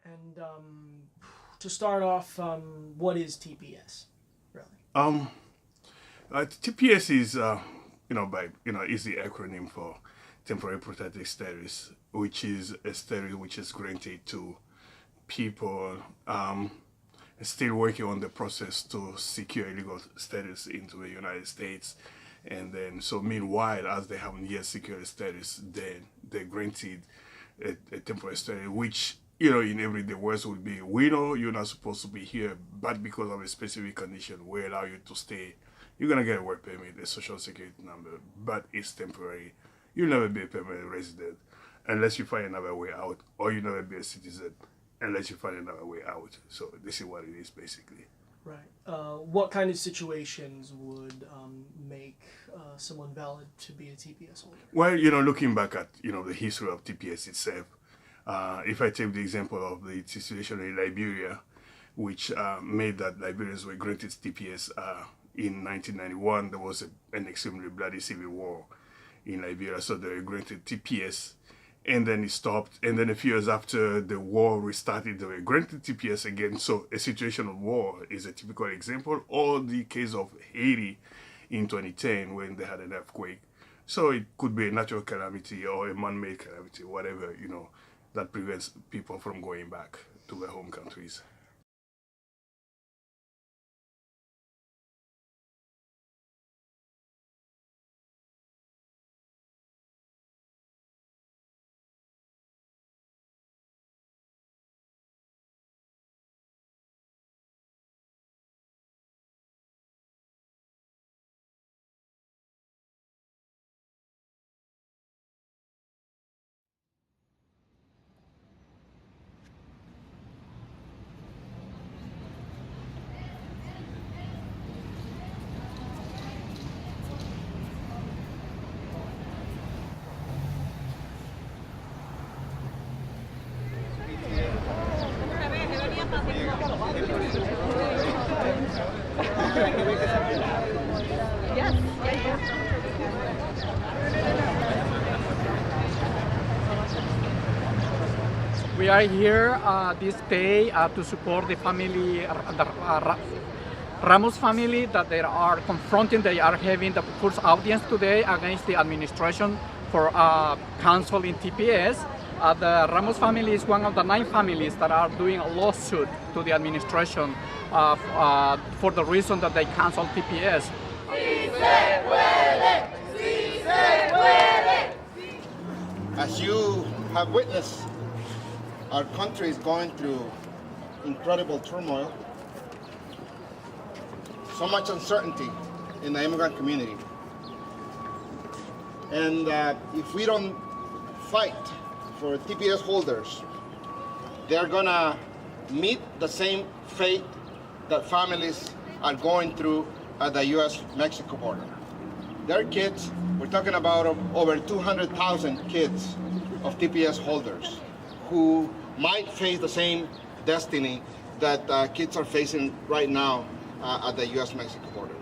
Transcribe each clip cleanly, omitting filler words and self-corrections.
And to start off, what is TPS, really? TPS is, is the acronym for temporary protected status, which is a status which is granted to people still working on the process to secure legal status into the United States. And then, so meanwhile, as they haven't yet secured status, then they're granted a temporary status, which, in everyday words would be, we know you're not supposed to be here, but because of a specific condition, we allow you to stay. You're going to get a work permit, a social security number, but it's temporary. You'll never be a permanent resident unless you find another way out, or you'll never be a citizen unless you find another way out. So this is what it is, basically. Right. What kind of situations would make someone valid to be a TPS holder? Well, looking back at, the history of TPS itself, if I take the example of the situation in Liberia, which made that Liberians were granted TPS in 1991, there was an extremely bloody civil war in Liberia, so they were granted TPS, and then it stopped, and then a few years after the war restarted, they were granted TPS again. So a situation of war is a typical example, or the case of Haiti in 2010 when they had an earthquake. So it could be a natural calamity or a man-made calamity, whatever, that prevents people from going back to their home countries. We are here this day to support the family, Ramos family, that they are confronting. They are having the first audience today against the administration for canceling TPS. The Ramos family is one of the 9 families that are doing a lawsuit to the administration for the reason that they canceled TPS. As you have witnessed, our country is going through incredible turmoil, so much uncertainty in the immigrant community. And if we don't fight for TPS holders, they're gonna meet the same fate that families are going through at the US-Mexico border. Their kids, we're talking about over 200,000 kids of TPS holders who might face the same destiny that kids are facing right now at the US-Mexico border.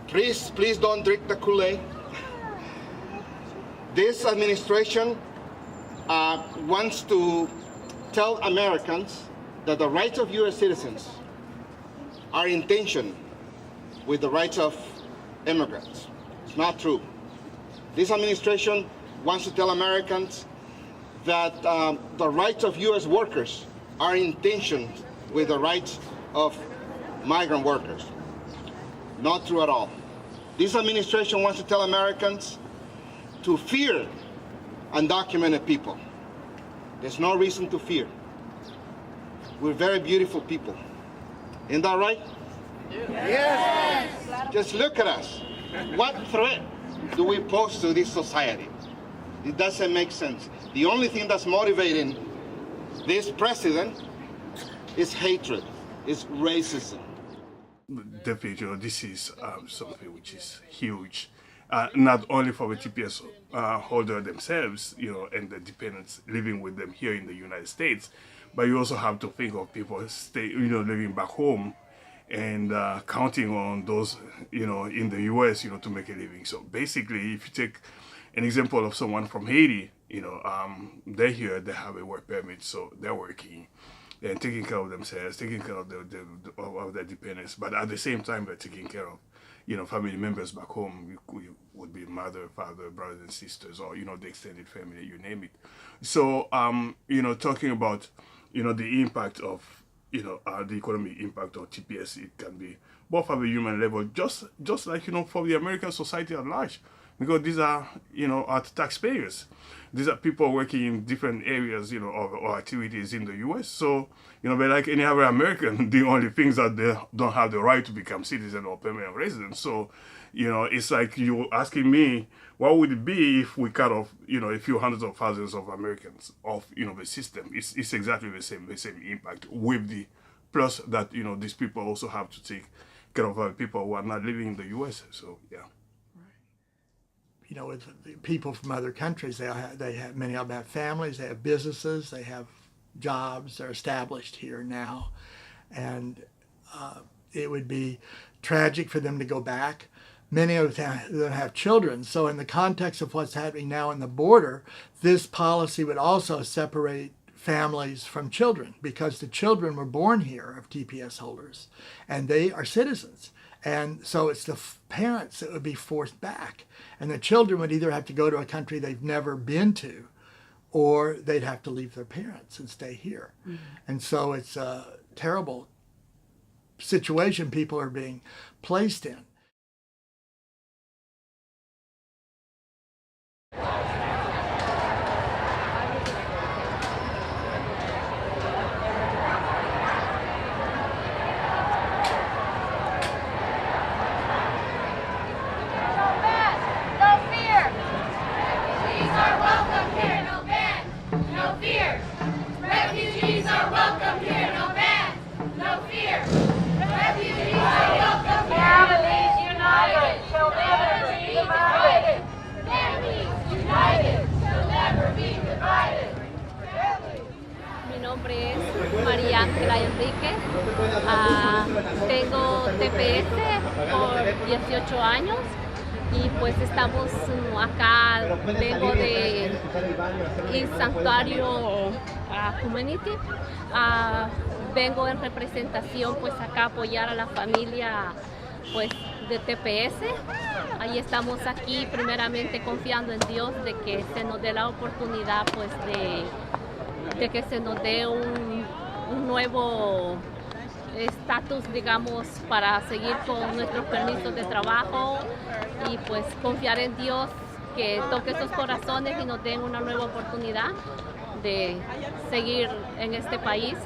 Please don't drink the Kool-Aid. This administration wants to tell Americans that the rights of US citizens are in tension with the rights of immigrants. It's not true. This administration wants to tell Americans that the rights of US workers are in tension with the rights of migrant workers. Not true at all. This administration wants to tell Americans to fear undocumented people. There's no reason to fear. We're very beautiful people. Isn't that right? Yes. Just look at us. What threat do we pose to this society? It doesn't make sense. The only thing that's motivating this president is hatred, is racism. Definitely, this is something which is huge, not only for the TPS holder themselves, and the dependents living with them here in the United States, but you also have to think of people living back home and counting on those, in the US, to make a living. So basically, if you take an example of someone from Haiti, they're here, they have a work permit, so they're working and taking care of themselves, taking care of of their dependents, but at the same time, they're taking care of, family members back home. You would be mother, father, brothers and sisters, or, the extended family, you name it. So, talking about, the impact of, the economic impact of TPS, it can be both at a human level, just like, for the American society at large, because these are, our taxpayers. These are people working in different areas, or activities in the U.S. So, but like any other American, the only things that they don't have the right to become citizen or permanent residents. So, it's like you asking me, what would it be if we cut off, a few hundreds of thousands of Americans off, the system? It's exactly the same impact, with the plus that, these people also have to take care of people who are not living in the U.S. So, yeah. With the people from other countries, they have many of them have families, they have businesses, they have jobs, they're established here now, and it would be tragic for them to go back. Many of them have children, so in the context of what's happening now in the border, this policy would also separate families from children, because the children were born here of TPS holders, and they are citizens. And so it's the parents that would be forced back. And the children would either have to go to a country they've never been to, or they'd have to leave their parents and stay here. Mm-hmm. And so it's a terrible situation people are being placed in. Tengo TPS por 18 años y pues estamos acá, vengo de el santuario community, vengo en representación pues acá a apoyar a la familia pues de TPS. Ahí estamos aquí primeramente confiando en Dios de que se nos dé la oportunidad pues de que se nos dé un nuevo estatus, digamos, para seguir con nuestros permisos de trabajo, y pues confiar en Dios que toque estos corazones y nos den una nueva oportunidad de seguir en este país,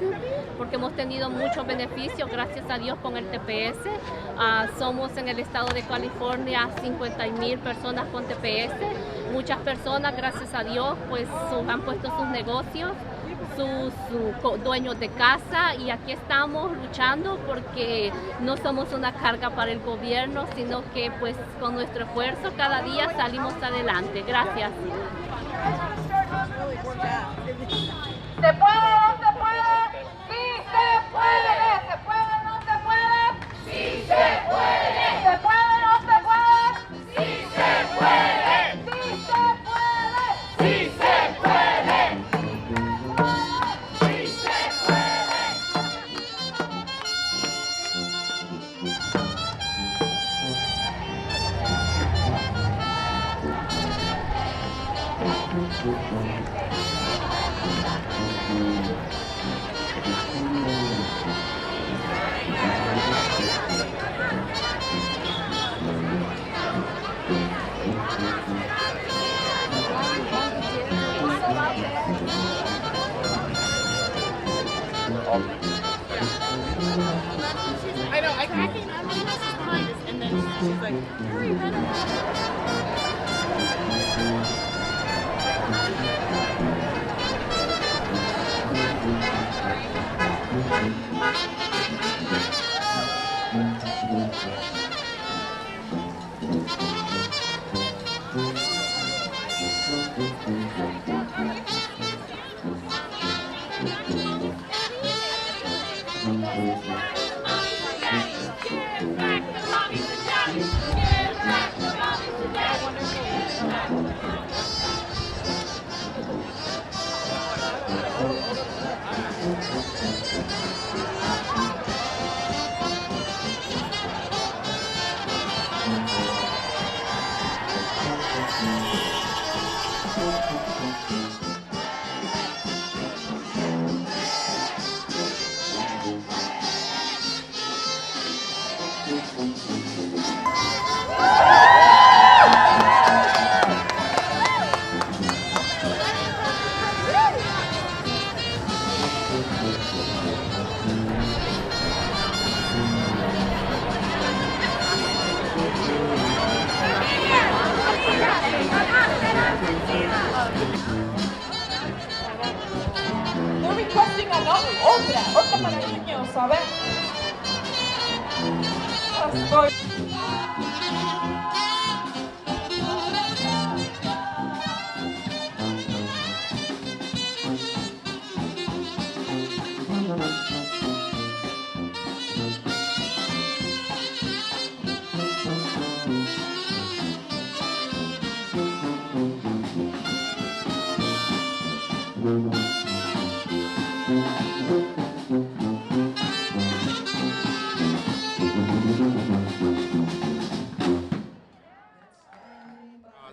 porque hemos tenido muchos beneficios, gracias a Dios, con el TPS. Somos en el estado de California 50,000 personas con TPS. Muchas personas, gracias a Dios, pues han puesto sus negocios, sus dueños de casa, y aquí estamos luchando porque no somos una carga para el gobierno, sino que pues con nuestro esfuerzo cada día salimos adelante. Gracias. ¿Se puede o no se puede? ¡Sí se puede! ¿Se puede o no se puede? ¡Sí se puede! ¿Se puede o no se puede? ¡Sí se puede! ¡Sí se puede! ¡Sí se puede! I know, I cracking up on this behind us, and then she's like, hurry, run Get back to mommy today! They're requesting another otra para niños, a ver.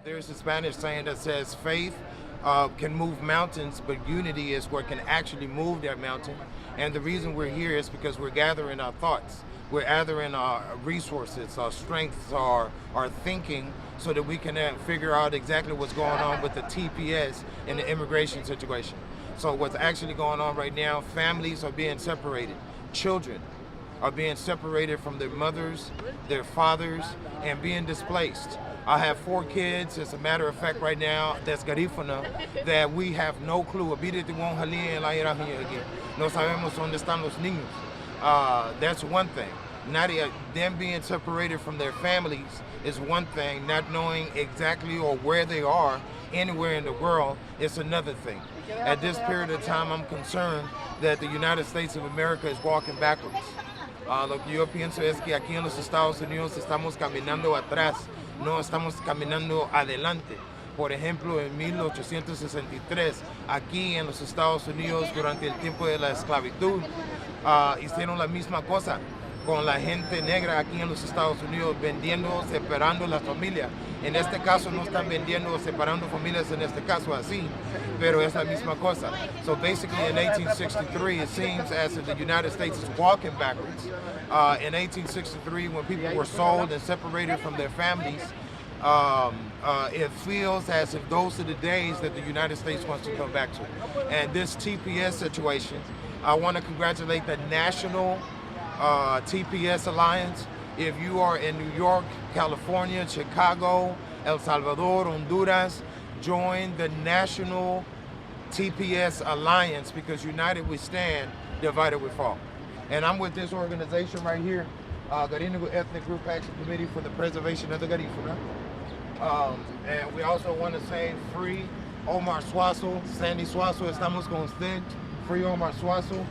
There's a Spanish saying that says faith can move mountains, but unity is what can actually move that mountain. And the reason we're here is because we're gathering our thoughts. We're gathering our resources, our strengths, our thinking, so that we can figure out exactly what's going on with the TPS and the immigration situation. So what's actually going on right now, families are being separated. Children are being separated from their mothers, their fathers, and being displaced. I have 4 kids, as a matter of fact right now, that's garífuna, that we have no clue. No sabemos dónde están los niños. That's one thing. Them being separated from their families is one thing. Not knowing exactly or where they are anywhere in the world is another thing. At this period of time, I'm concerned that the United States of America is walking backwards. Lo que yo pienso es que aquí en los Estados Unidos estamos caminando atrás, no estamos caminando adelante. Por ejemplo, en 1863, aquí en los Estados Unidos, durante el tiempo de la esclavitud, hicieron la misma cosa con la gente negra aquí en los Estados Unidos, vendiendo, separando las familias. En este caso no están vendiendo o separando familias en este caso así, pero es la misma cosa. So basically in 1863, it seems as if the United States is walking backwards. In 1863, when people were sold and separated from their families, it feels as if those are the days that the United States wants to come back to. And this TPS situation, I want to congratulate the National TPS Alliance. If you are in New York, California, Chicago, El Salvador, Honduras, join the National TPS Alliance, because united we stand, divided we fall. And I'm with this organization right here, Garinagu Ethnic Group Action Committee for the Preservation of the Garifuna. And we also want to say free Omar Suazo, Sandy Suazo, estamos con usted. Free Omar Suazo.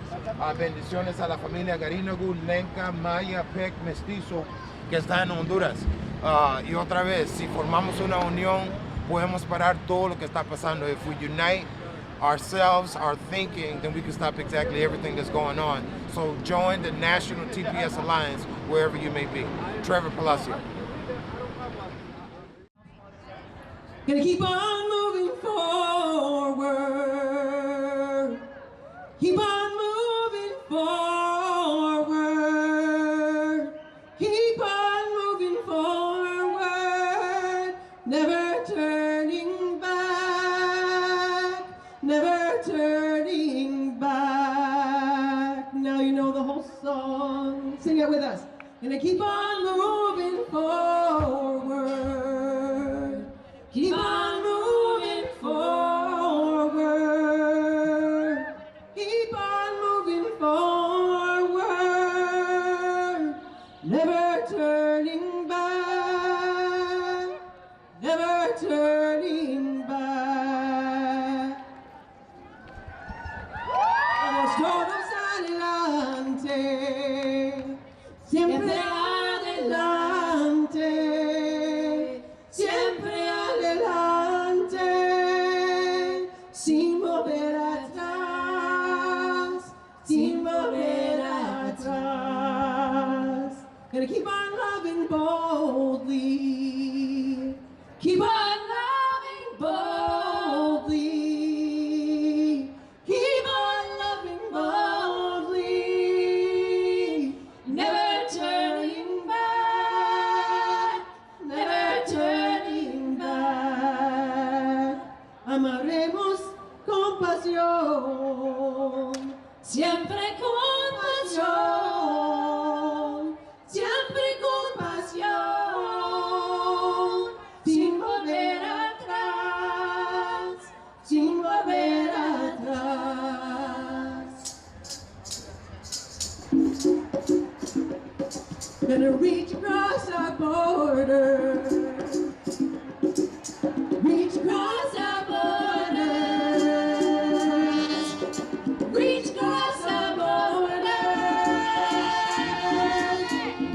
Bendiciones a la familia Garinagu, Lenca, Maya, Peck, Mestizo, que está en Honduras. Y otra vez, si formamos una unión, podemos parar todo lo que está pasando. If we unite ourselves, our thinking, then we can stop exactly everything that's going on. So join the National TPS Alliance wherever you may be. Trevor Palacio. Gonna keep on moving forward. Keep on moving forward. Keep on moving forward. Never turning back. Never turning back. Now you know the whole song. Sing it with us. Gonna keep on moving forward. Keep on moving forward. Keep on moving forward. Never turning back. Never turning back. Vamos todos adelante. Siempre adelante. amaremos con pasión, siempre con pasión, siempre con pasión, sin volver atrás, sin volver atrás. Gonna reach across our border, reach across our borders, reach across our borders,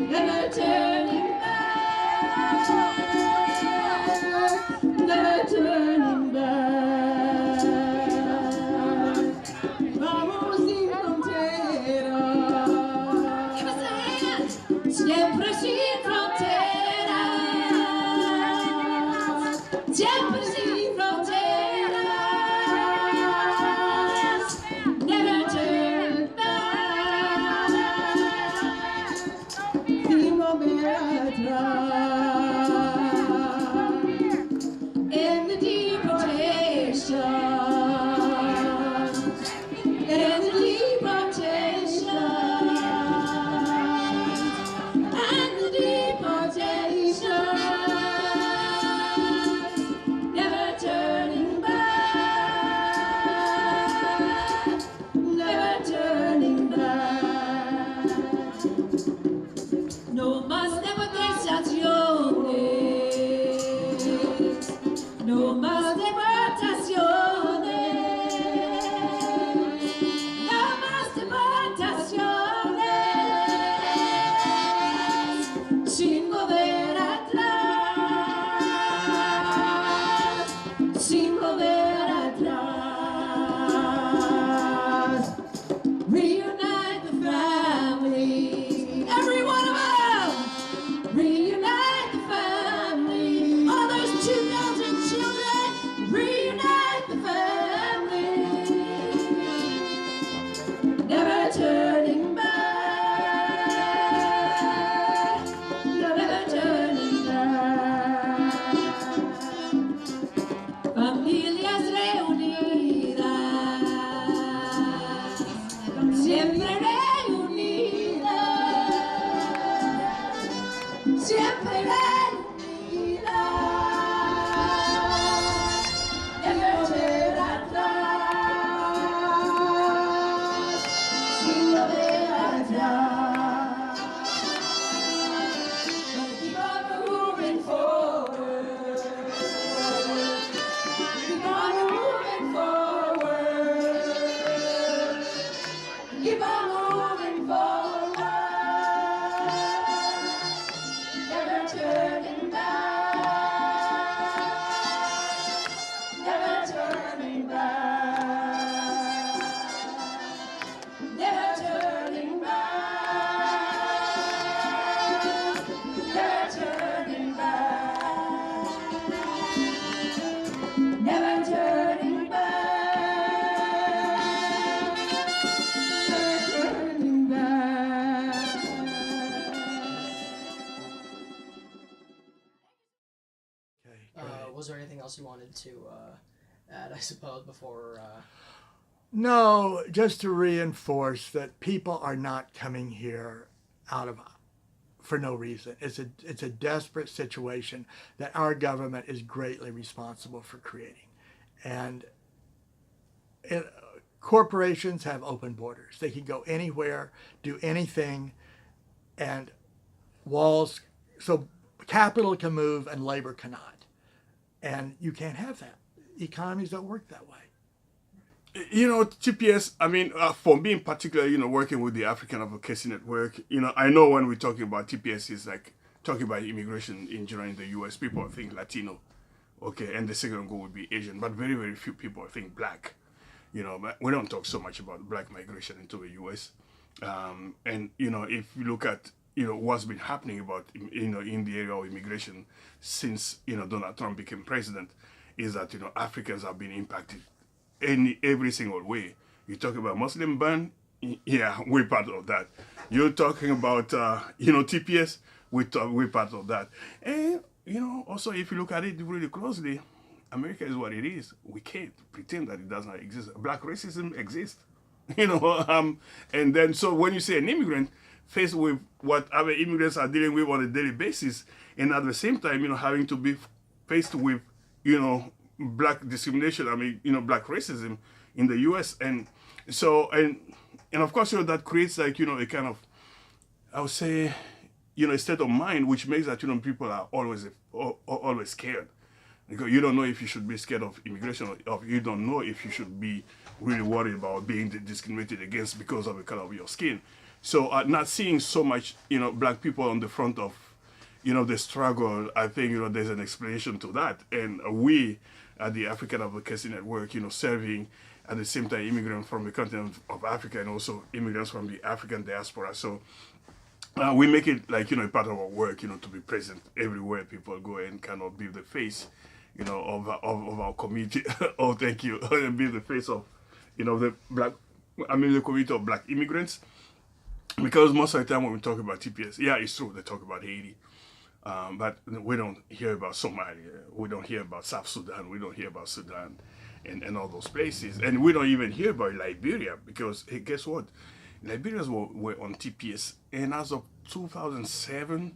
never turning back, never turning back. Vamos sin fronteras, siempre sin fronteras, siempre sin fronteras, never turn back, sin volver atrás. In the deportation, in the deportation, and the deportation, never turning back, never turning back. No más deportaciones, no más deportaciones, no más deportaciones, sin volver atrás, sin volver atrás. Reunite the family, every one of us. Reunite the family, all those 2,000 children. Reunite the family, never turning back, never turning back. Familias reunidas, siempre reunidas, siempre reunidas, never volver atrás, sin volver atrás. Gonna keep on moving forward, keep on moving forward, keep on moving forward, never turning back, never turning back, never turning back, never turning back, never turning back, never turning back. Okay, great. Was there anything else you wanted to add, I suppose, before? No, just to reinforce that people are not coming here for no reason. It's a desperate situation that our government is greatly responsible for creating, and corporations have open borders. They can go anywhere, do anything, and walls. So capital can move and labor cannot, and you can't have that. Economies don't work that way. You know, TPS, I mean, for me in particular, you know, working with the African Advocacy Network, you know, I know when we're talking about TPS, is like talking about immigration in general in the U.S., people think Latino, okay, and the second goal would be Asian, but very, very few people think Black. You know, but we don't talk so much about Black migration into the U.S. And, you know, if you look at, you know, what's been happening about, you know, in the area of immigration since, you know, Donald Trump became president, is that, you know, Africans have been impacted every single way. You talk about Muslim ban, yeah, we're part of that. You're talking about, you know, TPS, we're part of that. And, you know, also if you look at it really closely, America is what it is. We can't pretend that it does not exist. Black racism exists, you know. And then so when you say an immigrant faced with what other immigrants are dealing with on a daily basis, and at the same time, you know, having to be faced with, you know, black discrimination. I mean, you know, black racism in the U.S. And so and of course, you know, that creates like, you know, a kind of, I would say, you know, a state of mind which makes that, you know, people are always scared. Because you don't know if you should be scared of immigration, or you don't know if you should be really worried about being discriminated against because of the color of your skin. So not seeing so much, you know, black people on the front of, you know, the struggle, I think, you know, there's an explanation to that. And we at the African Advocacy Network, you know, serving at the same time immigrants from the continent of Africa and also immigrants from the African diaspora. So we make it like, you know, a part of our work, you know, to be present everywhere people go and kind of be the face, you know, of our community. Oh, thank you. Be the face of, you know, the community of black immigrants. Because most of the time when we talk about TPS, yeah, it's true, they talk about Haiti. But we don't hear about Somalia. We don't hear about South Sudan. We don't hear about Sudan and all those places. And we don't even hear about Liberia because, hey, guess what? Liberians were on TPS. And as of 2007,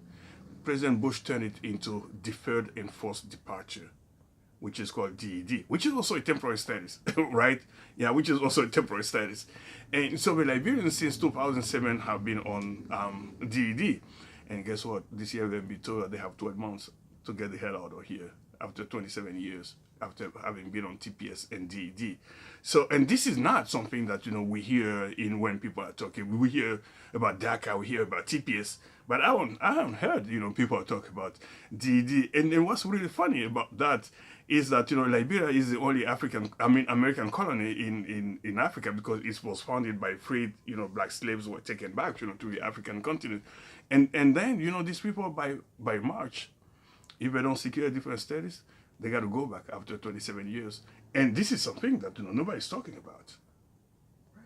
President Bush turned it into Deferred Enforced Departure, which is called DED, which is also a temporary status, right? Yeah, which is also a temporary status. And so the Liberians since 2007 have been on DED. And guess what? This year they'll be told that they have 12 months to get the hell out of here after 27 years, after having been on TPS and DED. So, and this is not something that, you know, we hear in when people are talking. We hear about DACA, we hear about TPS, but I haven't heard, you know, people talk about DED. And what's really funny about that is that, you know, Liberia is the only American colony in Africa because it was founded by freed, you know, black slaves who were taken back, you know, to the African continent. And then, you know, these people by March, if they don't secure a different status, they got to go back after 27 years. And this is something that, you know, nobody's talking about.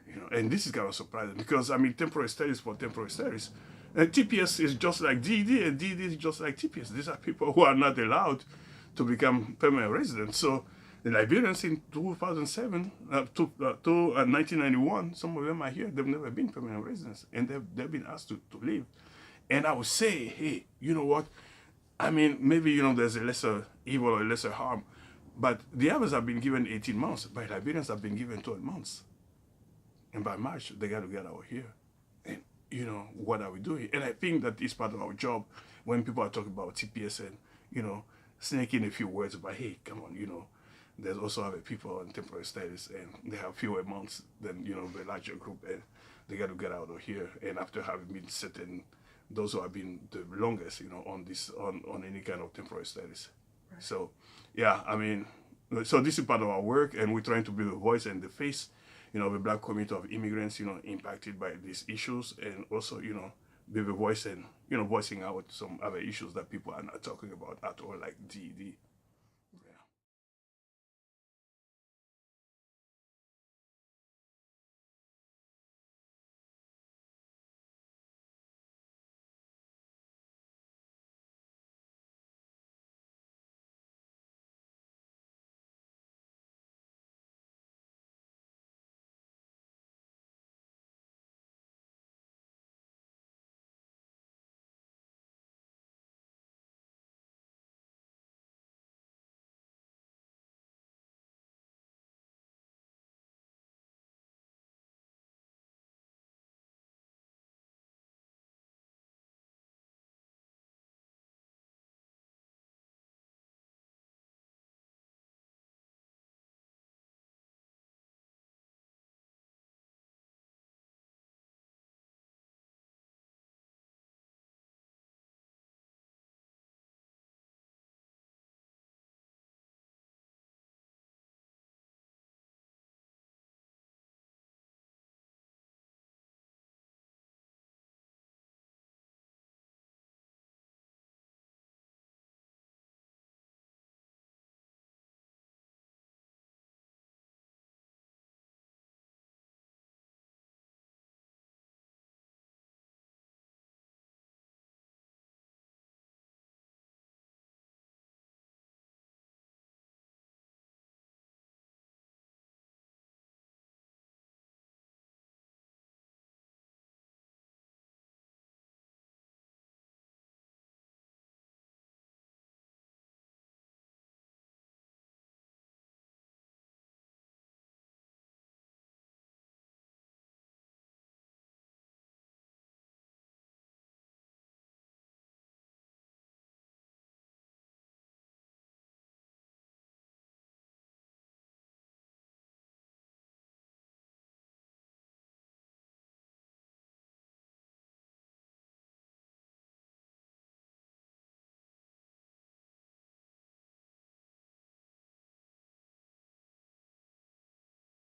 You know, and this is kind of surprising because, I mean, temporary status for temporary status. And TPS is just like DED, and DED is just like TPS. These are people who are not allowed to become permanent residents. So the Liberians in 2007 to 1991, some of them are here. They've never been permanent residents, and they've been asked to leave. And I would say, hey, you know what? I mean, maybe, you know, there's a lesser evil or a lesser harm, but the others have been given 18 months, but Liberians have been given 12 months. And by March, they got to get out here. And, you know, what are we doing? And I think that is part of our job when people are talking about TPS and, you know, sneak in a few words about, hey, come on, you know, there's also other people on temporary status and they have fewer months than, you know, the larger group, and they got to get out of here. And after having been certain, those who have been the longest, you know, on any kind of temporary status. Right. So, yeah, I mean, so this is part of our work, and we're trying to be the voice and the face, you know, of the black community of immigrants, you know, impacted by these issues, and also, you know, be the voice and, you know, voicing out some other issues that people are not talking about at all, like DED.